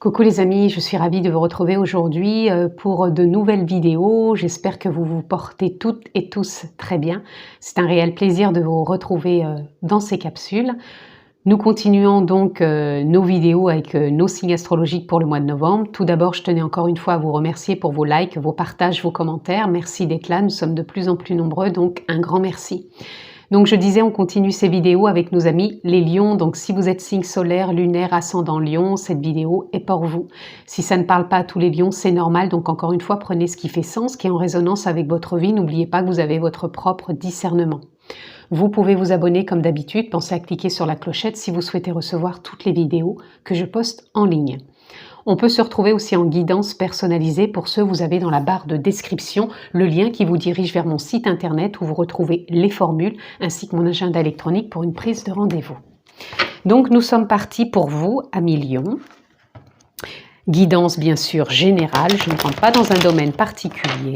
Coucou les amis, je suis ravie de vous retrouver aujourd'hui pour de nouvelles vidéos. J'espère que vous vous portez toutes et tous très bien. C'est un réel plaisir de vous retrouver dans ces capsules. Nous continuons donc nos vidéos avec nos signes astrologiques pour le mois de novembre. Tout d'abord, je tenais encore une fois à vous remercier pour vos likes, vos partages, vos commentaires. Merci d'être là, nous sommes de plus en plus nombreux, donc un grand merci. Donc je disais, on continue ces vidéos avec nos amis les lions. Donc si vous êtes signe solaire, lunaire, ascendant lion, cette vidéo est pour vous. Si ça ne parle pas à tous les lions, c'est normal. Donc encore une fois, prenez ce qui fait sens, qui est en résonance avec votre vie. N'oubliez pas que vous avez votre propre discernement. Vous pouvez vous abonner comme d'habitude. Pensez à cliquer sur la clochette si vous souhaitez recevoir toutes les vidéos que je poste en ligne. On peut se retrouver aussi en guidance personnalisée. Pour ce, vous avez dans la barre de description le lien qui vous dirige vers mon site internet où vous retrouvez les formules ainsi que mon agenda électronique pour une prise de rendez-vous. Donc nous sommes partis pour vous, amis lions. Guidance bien sûr générale, je ne rentre pas dans un domaine particulier.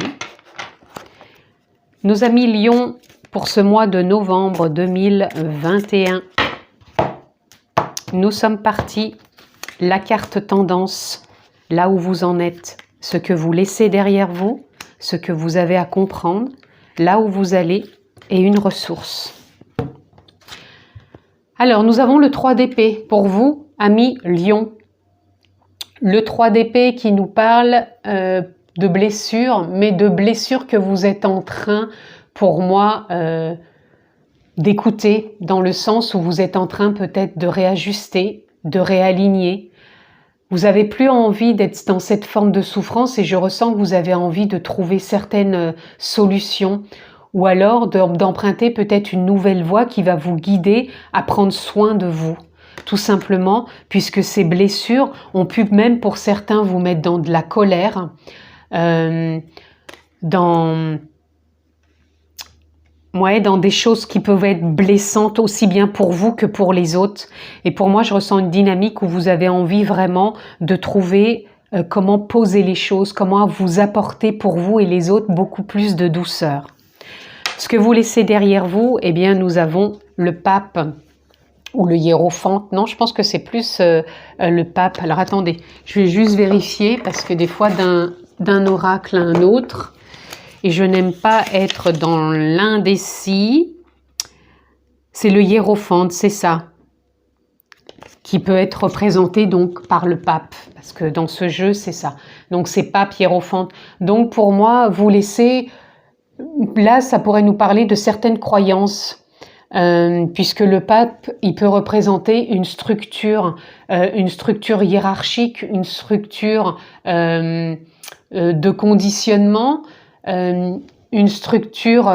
Nos amis lions, pour ce mois de novembre 2021, nous sommes partis. La carte tendance, là où vous en êtes, ce que vous laissez derrière vous, ce que vous avez à comprendre, là où vous allez, et une ressource. Alors, nous avons le 3 d'épée pour vous, amis lions. Le 3 d'épée qui nous parle de blessures, mais de blessures que vous êtes en train, pour moi, d'écouter, dans le sens où vous êtes en train peut-être de réajuster, de réaligner. Vous n'avez plus envie d'être dans cette forme de souffrance et je ressens que vous avez envie de trouver certaines solutions ou alors d'emprunter peut-être une nouvelle voie qui va vous guider à prendre soin de vous. Tout simplement, puisque ces blessures ont pu même pour certains vous mettre dans de la colère, dans des choses qui peuvent être blessantes aussi bien pour vous que pour les autres. Et pour moi, je ressens une dynamique où vous avez envie vraiment de trouver comment poser les choses, comment vous apporter pour vous et les autres beaucoup plus de douceur. Ce que vous laissez derrière vous, eh bien, nous avons le pape ou le hiérophante. Non, je pense que c'est plus le pape. Alors attendez, je vais juste vérifier parce que des fois, d'un oracle à un autre, et je n'aime pas être dans l'indécis. C'est le hiérophante, c'est ça, qui peut être représenté donc par le pape, parce que dans ce jeu, c'est ça. Donc c'est pape, hiérophante. Donc pour moi, vous laissez, là, ça pourrait nous parler de certaines croyances, puisque le pape, il peut représenter une structure hiérarchique, une structure de conditionnement, une structure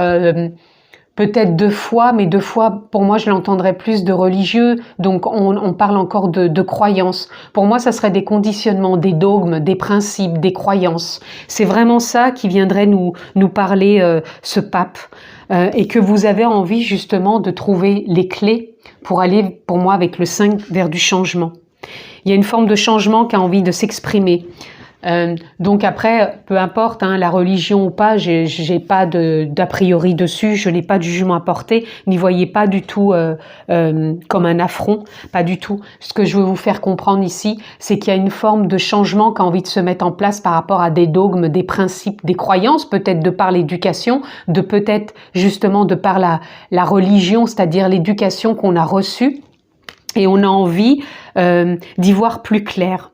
peut-être de foi, mais de foi, pour moi, je l'entendrais plus de religieux, donc on parle encore de croyances. Pour moi, ça serait des conditionnements, des dogmes, des principes, des croyances. C'est vraiment ça qui viendrait nous parler, ce pape, et que vous avez envie justement de trouver les clés pour aller, pour moi, avec le 5 vers du changement. Il y a une forme de changement qui a envie de s'exprimer. Donc après, peu importe la religion ou pas, j'ai pas d'a priori dessus, je n'ai pas de jugement à porter, n'y voyez pas du tout comme un affront, pas du tout. Ce que je veux vous faire comprendre ici, c'est qu'il y a une forme de changement qui a envie de se mettre en place par rapport à des dogmes, des principes, des croyances, peut-être de par l'éducation, de peut-être justement de par la religion, c'est-à-dire l'éducation qu'on a reçue, et on a envie d'y voir plus clair.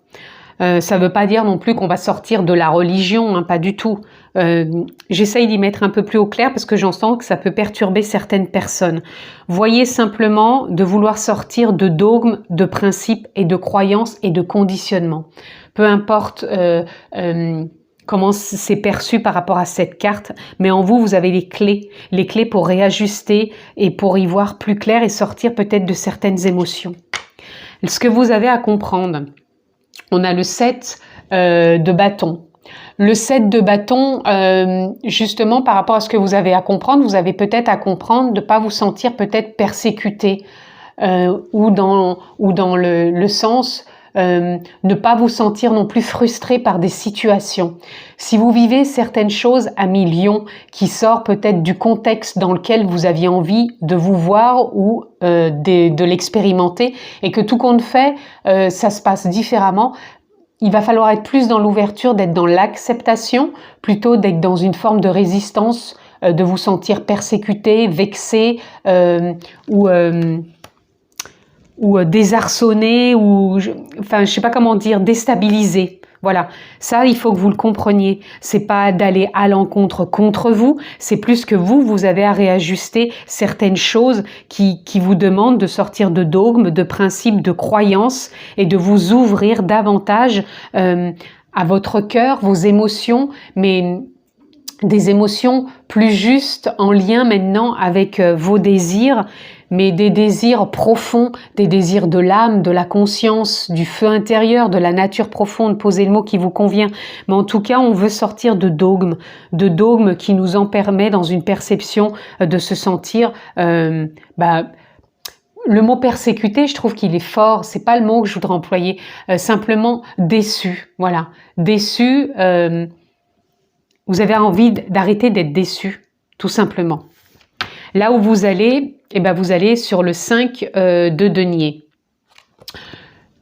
Ça ne veut pas dire non plus qu'on va sortir de la religion, pas du tout. J'essaye d'y mettre un peu plus au clair parce que j'en sens que ça peut perturber certaines personnes. Voyez simplement de vouloir sortir de dogmes, de principes et de croyances et de conditionnements. Peu importe comment c'est perçu par rapport à cette carte, mais en vous, vous avez les clés pour réajuster et pour y voir plus clair et sortir peut-être de certaines émotions. Ce que vous avez à comprendre, on a le 7 de bâton. Le 7 de bâton, justement par rapport à ce que vous avez à comprendre, vous avez peut-être à comprendre de ne pas vous sentir peut-être persécuté ou dans le sens ne pas vous sentir non plus frustré par des situations. Si vous vivez certaines choses, amis lions, qui sortent peut-être du contexte dans lequel vous aviez envie de vous voir ou de l'expérimenter, et que tout compte fait, ça se passe différemment, il va falloir être plus dans l'ouverture, d'être dans l'acceptation, plutôt d'être dans une forme de résistance, de vous sentir persécuté, vexé ou désarçonné, enfin je sais pas comment dire, déstabilisé. Voilà, ça il faut que vous le compreniez. C'est pas d'aller à l'encontre contre vous, c'est plus que vous avez à réajuster certaines choses qui vous demandent de sortir de dogmes, de principes, de croyances et de vous ouvrir davantage à votre cœur, vos émotions, mais des émotions plus justes en lien maintenant avec vos désirs, mais des désirs profonds, des désirs de l'âme, de la conscience, du feu intérieur, de la nature profonde, posez le mot qui vous convient. Mais en tout cas, on veut sortir de dogmes qui nous en permet dans une perception de se sentir... le mot persécuté, je trouve qu'il est fort, c'est pas le mot que je voudrais employer, simplement déçu, voilà, déçu... vous avez envie d'arrêter d'être déçu, tout simplement. Là où vous allez, vous allez sur le 5 de denier.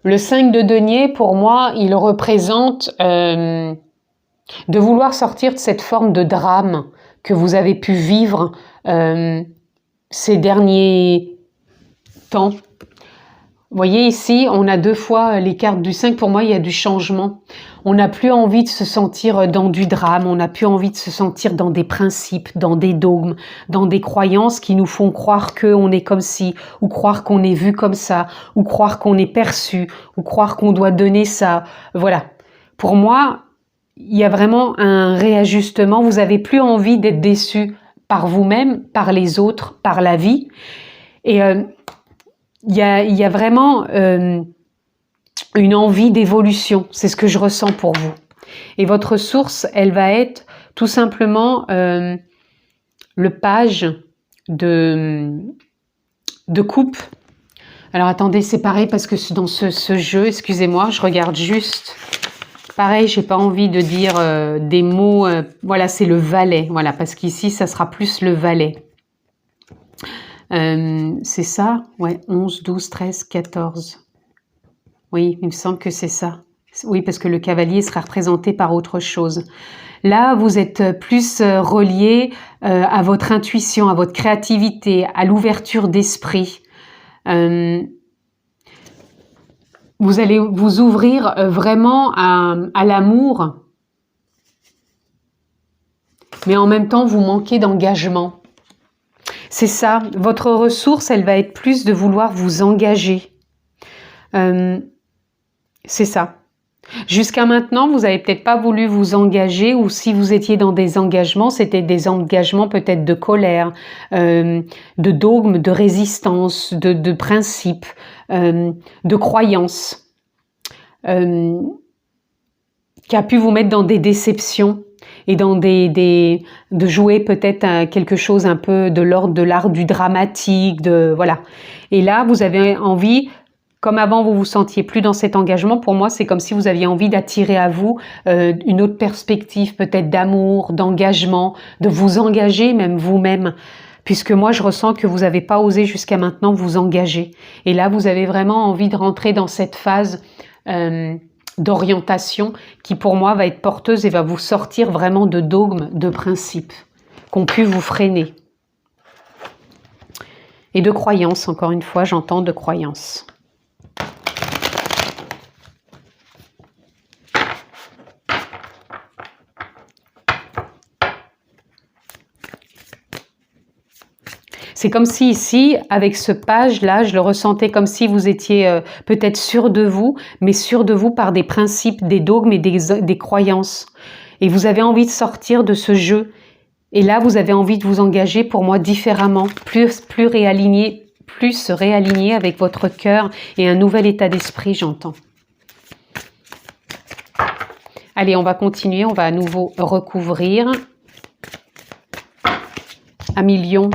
Le 5 de denier, pour moi, il représente de vouloir sortir de cette forme de drame que vous avez pu vivre ces derniers temps. Vous voyez ici, on a 2 fois les cartes du 5. Pour moi, il y a du changement. On n'a plus envie de se sentir dans du drame. On n'a plus envie de se sentir dans des principes, dans des dogmes, dans des croyances qui nous font croire qu'on est comme ci, ou croire qu'on est vu comme ça, ou croire qu'on est perçu, ou croire qu'on doit donner ça. Voilà. Pour moi, il y a vraiment un réajustement. Vous n'avez plus envie d'être déçu par vous-même, par les autres, par la vie. Et... il y a vraiment une envie d'évolution, c'est ce que je ressens pour vous. Et votre source, elle va être tout simplement le page de coupe. Alors attendez, c'est pareil parce que dans ce jeu, excusez-moi, je regarde juste. Pareil, j'ai pas envie de dire des mots. Voilà, c'est le valet. Voilà, parce qu'ici, ça sera plus le valet. C'est ça, ouais, 11, 12, 13, 14. Oui, il me semble que c'est ça. Oui, parce que le cavalier sera représenté par autre chose. Là, vous êtes plus relié à votre intuition, à votre créativité, à l'ouverture d'esprit. Vous allez vous ouvrir vraiment à l'amour, mais en même temps, vous manquez d'engagement. C'est ça, votre ressource, elle va être plus de vouloir vous engager. C'est ça. Jusqu'à maintenant, vous n'avez peut-être pas voulu vous engager, ou si vous étiez dans des engagements, c'était des engagements peut-être de colère, de dogme, de résistance, de principes, de croyances, qui a pu vous mettre dans des déceptions. Et dans de jouer peut-être à quelque chose un peu de l'ordre de l'art du dramatique, voilà. Et là, vous avez envie, comme avant vous vous sentiez plus dans cet engagement, pour moi c'est comme si vous aviez envie d'attirer à vous une autre perspective, peut-être d'amour, d'engagement, de vous engager même vous-même. Puisque moi je ressens que vous n'avez pas osé jusqu'à maintenant vous engager. Et là vous avez vraiment envie de rentrer dans cette phase d'orientation qui pour moi va être porteuse et va vous sortir vraiment de dogmes, de principes qu'ont pu vous freiner. Et de croyances, encore une fois, j'entends de croyances. C'est comme si ici, avec ce page-là, je le ressentais comme si vous étiez peut-être sûr de vous, mais sûr de vous par des principes, des dogmes et des croyances. Et vous avez envie de sortir de ce jeu. Et là, vous avez envie de vous engager, pour moi, différemment, plus réaligné, plus réaligné avec votre cœur et un nouvel état d'esprit, j'entends. Allez, on va continuer, on va à nouveau recouvrir. Ami Lion.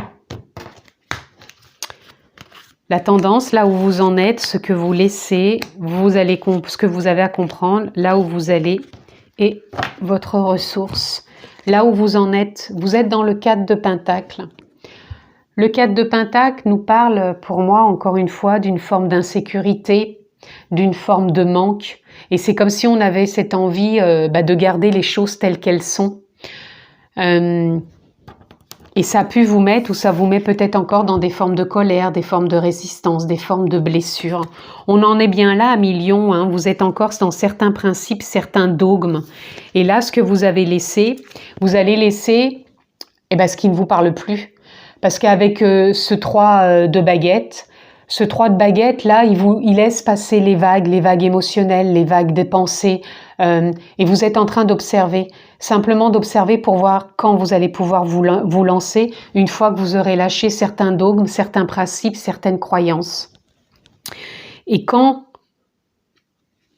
La tendance, là où vous en êtes, ce que vous laissez, ce que vous avez à comprendre, là où vous allez, et votre ressource. Là où vous en êtes, vous êtes dans le 4 de Pentacle. Le 4 de Pentacle nous parle, pour moi, encore une fois, d'une forme d'insécurité, d'une forme de manque. Et c'est comme si on avait cette envie de garder les choses telles qu'elles sont. Et ça a pu vous mettre, ou ça vous met peut-être encore dans des formes de colère, des formes de résistance, des formes de blessures. On en est bien là à millions, hein. Vous êtes encore dans certains principes, certains dogmes. Et là, ce que vous avez laissé, vous allez laisser ce qui ne vous parle plus. Parce qu'avec ce 3 de baguettes, ce 3 de baguettes, là, il laisse passer les vagues émotionnelles, les vagues des pensées. Et vous êtes en train d'observer, simplement d'observer pour voir quand vous allez pouvoir vous lancer, une fois que vous aurez lâché certains dogmes, certains principes, certaines croyances. Et quand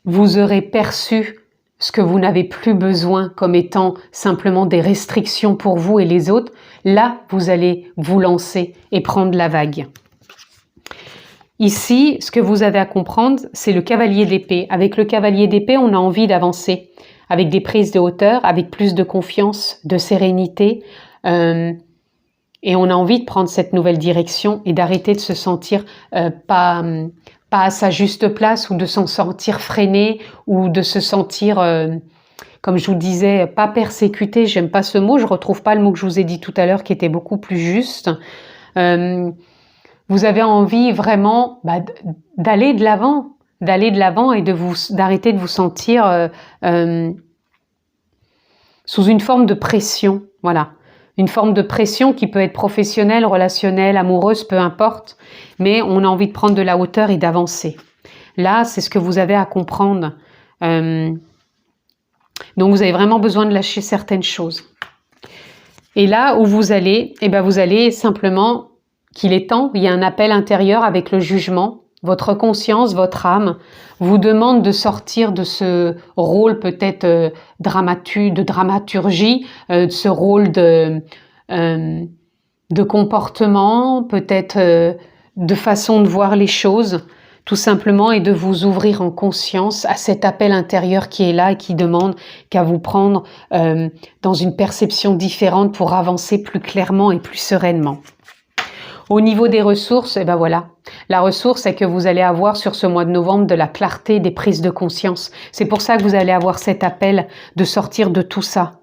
vous aurez perçu ce que vous n'avez plus besoin comme étant simplement des restrictions pour vous et les autres, là, vous allez vous lancer et prendre la vague. Ici, ce que vous avez à comprendre, c'est le cavalier d'épée. Avec le cavalier d'épée, on a envie d'avancer avec des prises de hauteur, avec plus de confiance, de sérénité. Et on a envie de prendre cette nouvelle direction et d'arrêter de se sentir pas à sa juste place, ou de s'en sentir freiné, ou de se sentir, comme je vous disais, pas persécuté. J'aime pas ce mot, je retrouve pas le mot que je vous ai dit tout à l'heure qui était beaucoup plus juste. Vous avez envie vraiment d'aller de l'avant et d'arrêter de vous sentir sous une forme de pression, voilà. Une forme de pression qui peut être professionnelle, relationnelle, amoureuse, peu importe, mais on a envie de prendre de la hauteur et d'avancer. Là, c'est ce que vous avez à comprendre. Donc, vous avez vraiment besoin de lâcher certaines choses. Et là où vous allez, vous allez simplement, qu'il est temps, il y a un appel intérieur avec le jugement. Votre conscience, votre âme vous demande de sortir de ce rôle peut-être de dramaturgie, de ce rôle de comportement, peut-être de façon de voir les choses, tout simplement, et de vous ouvrir en conscience à cet appel intérieur qui est là et qui demande qu'à vous prendre dans une perception différente pour avancer plus clairement et plus sereinement. Au niveau des ressources, voilà. La ressource, c'est que vous allez avoir sur ce mois de novembre de la clarté, des prises de conscience. C'est pour ça que vous allez avoir cet appel de sortir de tout ça.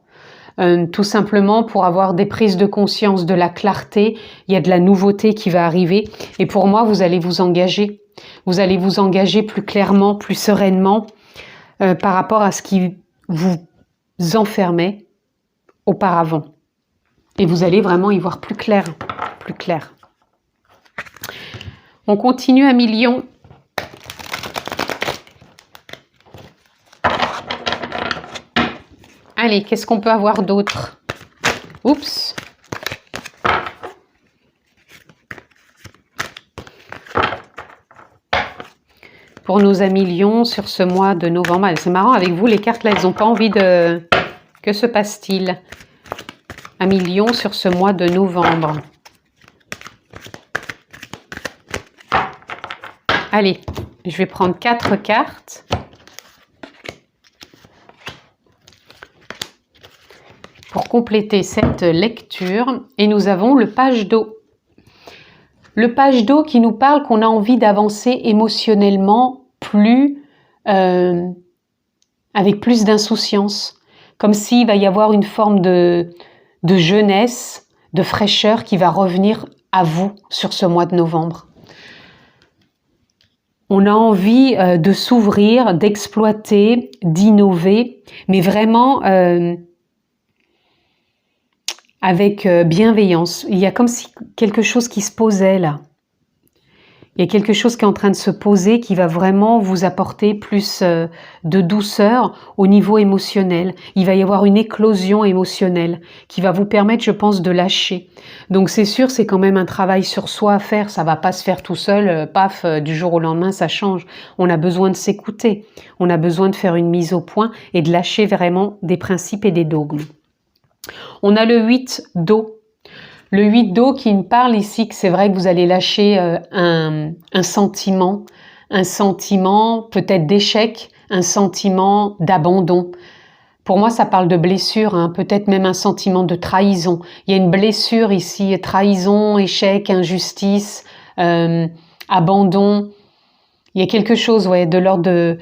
Tout simplement pour avoir des prises de conscience, de la clarté. Il y a de la nouveauté qui va arriver. Et pour moi, vous allez vous engager. Vous allez vous engager plus clairement, plus sereinement par rapport à ce qui vous enfermait auparavant. Et vous allez vraiment y voir plus clair, plus clair. On continue à millions. Allez, qu'est-ce qu'on peut avoir d'autre? Oups. Pour nos amis Lions sur ce mois de novembre. C'est marrant, avec vous, les cartes là, elles n'ont pas envie de... Que se passe-t-il? Amis Lions sur ce mois de novembre. Allez, je vais prendre 4 cartes. Pour compléter cette lecture. Et nous avons le page d'eau. Le page d'eau qui nous parle qu'on a envie d'avancer émotionnellement avec plus d'insouciance. Comme s'il va y avoir une forme de jeunesse, de fraîcheur qui va revenir à vous sur ce mois de novembre. On a envie de s'ouvrir, d'exploiter, d'innover, mais vraiment avec bienveillance. Il y a comme si quelque chose qui se posait là. Il y a quelque chose qui est en train de se poser qui va vraiment vous apporter plus de douceur au niveau émotionnel. Il va y avoir une éclosion émotionnelle qui va vous permettre, je pense, de lâcher. Donc c'est sûr, c'est quand même un travail sur soi à faire. Ça va pas se faire tout seul, paf, du jour au lendemain, ça change. On a besoin de s'écouter. On a besoin de faire une mise au point et de lâcher vraiment des principes et des dogmes. On a le 8 d'eau. Le 8 d'eau qui me parle ici que c'est vrai que vous allez lâcher un sentiment peut-être d'échec, un sentiment d'abandon. Pour moi, ça parle de blessure, hein, peut-être même un sentiment de trahison. Il y a une blessure ici, trahison, échec, injustice, abandon. il y a quelque chose, ouais, de l'ordre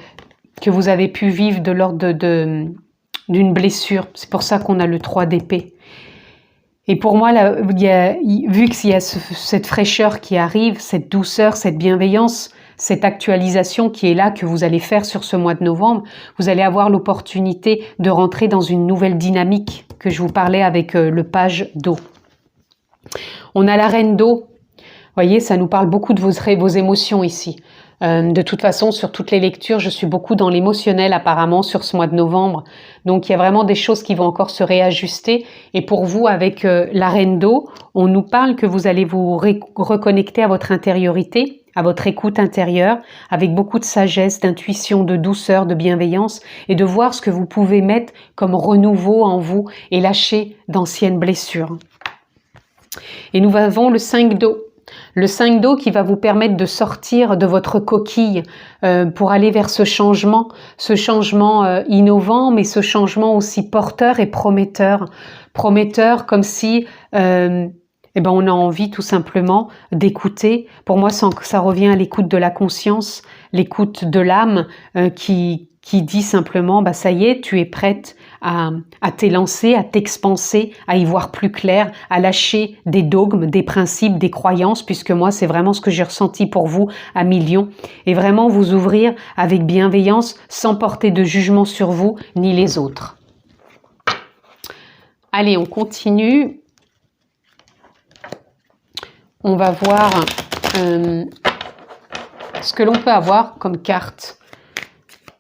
que vous avez pu vivre, de l'ordre d'une blessure. C'est pour ça qu'on a le 3 d'épée. Et pour moi, là, vu qu'il y a cette fraîcheur qui arrive, cette douceur, cette bienveillance, cette actualisation qui est là, que vous allez faire sur ce mois de novembre, vous allez avoir l'opportunité de rentrer dans une nouvelle dynamique que je vous parlais avec le page d'eau. On a la reine d'eau. Vous voyez, ça nous parle beaucoup de vos émotions ici. De toute façon, sur toutes les lectures, je suis beaucoup dans l'émotionnel apparemment sur ce mois de novembre. Donc, il y a vraiment des choses qui vont encore se réajuster. Et pour vous, avec la reine d'eau, on nous parle que vous allez vous reconnecter à votre intériorité, à votre écoute intérieure, avec beaucoup de sagesse, d'intuition, de douceur, de bienveillance, et de voir ce que vous pouvez mettre comme renouveau en vous et lâcher d'anciennes blessures. Et nous avons le 5 d'eau. Le 5 d'eau qui va vous permettre de sortir de votre coquille pour aller vers ce changement innovant, mais ce changement aussi porteur et prometteur. Prometteur comme si on a envie tout simplement d'écouter. Pour moi, ça revient à l'écoute de la conscience, l'écoute de l'âme qui dit simplement, ça y est, tu es prête à t'élancer, à t'expanser, à y voir plus clair, à lâcher des dogmes, des principes, des croyances, puisque moi, c'est vraiment ce que j'ai ressenti pour vous à millions, et vraiment vous ouvrir avec bienveillance, sans porter de jugement sur vous ni les autres. Allez, on continue. On va voir ce que l'on peut avoir comme carte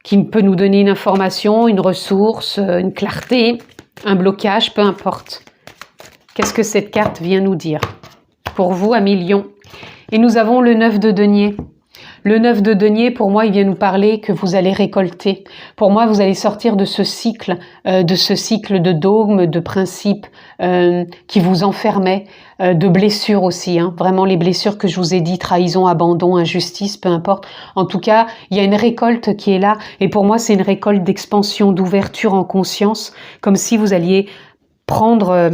qui peut nous donner une information, une ressource, une clarté, un blocage, peu importe. Qu'est-ce que cette carte vient nous dire pour vous à millions? Et nous avons le 9 de denier. Le 9 de denier, pour moi, il vient nous parler que vous allez récolter. Pour moi, vous allez sortir de ce cycle de dogmes, de principes qui vous enfermaient, de blessures aussi. Vraiment, les blessures que je vous ai dit, trahison, abandon, injustice, peu importe. En tout cas, il y a une récolte qui est là. Et pour moi, c'est une récolte d'expansion, d'ouverture en conscience, comme si vous alliez prendre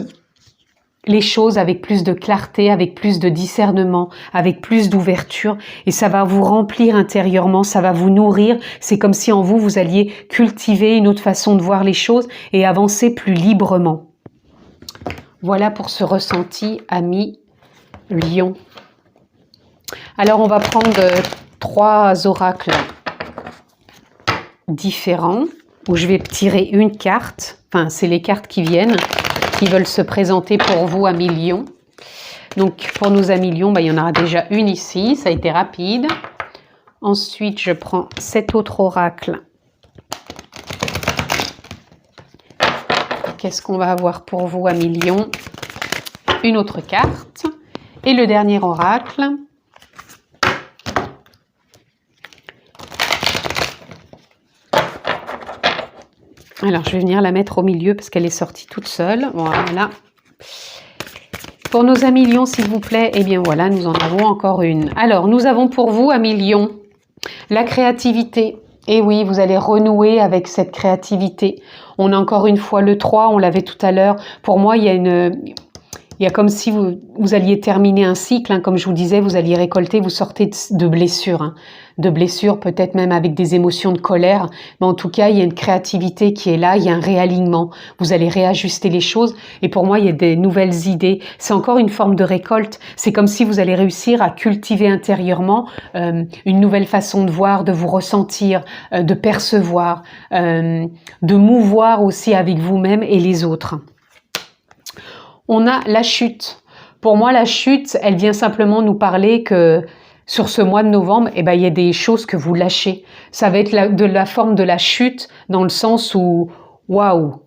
les choses avec plus de clarté, avec plus de discernement, avec plus d'ouverture, et ça va vous remplir intérieurement, ça va vous nourrir. C'est comme si en vous, vous alliez cultiver une autre façon de voir les choses et avancer plus librement. Voilà pour ce ressenti, ami Lion. Alors, on va prendre 3 oracles différents, où je vais tirer une carte. Enfin, c'est les cartes qui viennent, qui veulent se présenter pour vous, amis Lion. Donc, pour nos amis Lion, il y en aura déjà une ici, ça a été rapide. Ensuite, je prends cet autre oracle. Qu'est-ce qu'on va avoir pour vous, amis Lion? Une autre carte. Et le dernier oracle. Alors, je vais venir la mettre au milieu parce qu'elle est sortie toute seule. Voilà. Pour nos amis Lions, s'il vous plaît, eh bien voilà, nous en avons encore une. Alors, nous avons pour vous, amis Lions, la créativité. Et oui, vous allez renouer avec cette créativité. On a encore une fois le 3, on l'avait tout à l'heure. Pour moi, il y a comme si vous alliez terminer un cycle, comme je vous disais, vous alliez récolter, vous sortez de blessures, de blessures peut-être même avec des émotions de colère, mais en tout cas, il y a une créativité qui est là, il y a un réalignement, vous allez réajuster les choses, et pour moi, il y a des nouvelles idées, c'est encore une forme de récolte, c'est comme si vous allez réussir à cultiver intérieurement une nouvelle façon de voir, de vous ressentir, de percevoir, de mouvoir aussi avec vous-même et les autres. On a la chute. Pour moi, la chute, elle vient simplement nous parler que sur ce mois de novembre, il y a des choses que vous lâchez. Ça va être de la forme de la chute dans le sens où, waouh,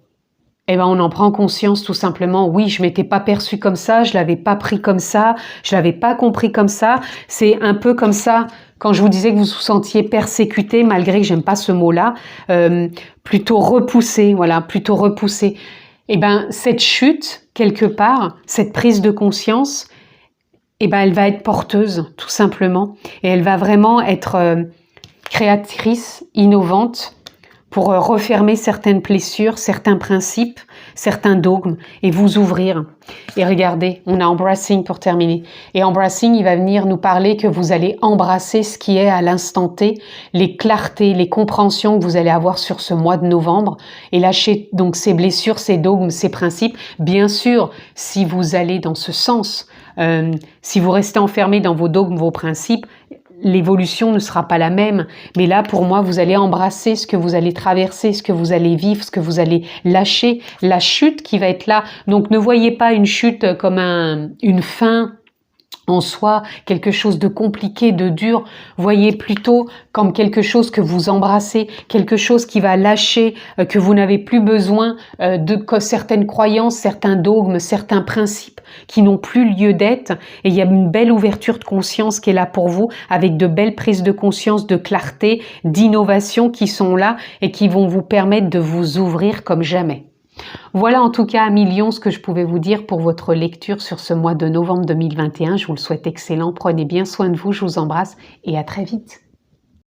on en prend conscience tout simplement. Oui, je m'étais pas perçue comme ça, je l'avais pas pris comme ça, je l'avais pas compris comme ça. C'est un peu comme ça quand je vous disais que vous vous sentiez persécuté, malgré que j'aime pas ce mot-là, plutôt repoussé, voilà, plutôt repoussé. Cette chute, quelque part, cette prise de conscience, elle va être porteuse, tout simplement. Et elle va vraiment être créatrice, innovante, pour refermer certaines blessures, certains principes, certains dogmes et vous ouvrir. Et regardez, on a Embracing pour terminer. Et Embracing, il va venir nous parler que vous allez embrasser ce qui est à l'instant T, les clartés, les compréhensions que vous allez avoir sur ce mois de novembre et lâcher donc ces blessures, ces dogmes, ces principes. Bien sûr, si vous allez dans ce sens, si vous restez enfermé dans vos dogmes, vos principes, l'évolution ne sera pas la même. Mais là, pour moi, vous allez embrasser ce que vous allez traverser, ce que vous allez vivre, ce que vous allez lâcher, la chute qui va être là. Donc, ne voyez pas une chute comme une fin en soi, quelque chose de compliqué, de dur. Voyez plutôt comme quelque chose que vous embrassez, quelque chose qui va lâcher, que vous n'avez plus besoin de certaines croyances, certains dogmes, certains principes qui n'ont plus lieu d'être. Et il y a une belle ouverture de conscience qui est là pour vous, avec de belles prises de conscience, de clarté, d'innovation qui sont là et qui vont vous permettre de vous ouvrir comme jamais. Voilà en tout cas à millions ce que je pouvais vous dire pour votre lecture sur ce mois de novembre 2021. Je vous le souhaite excellent. Prenez bien soin de vous. Je vous embrasse et à très vite.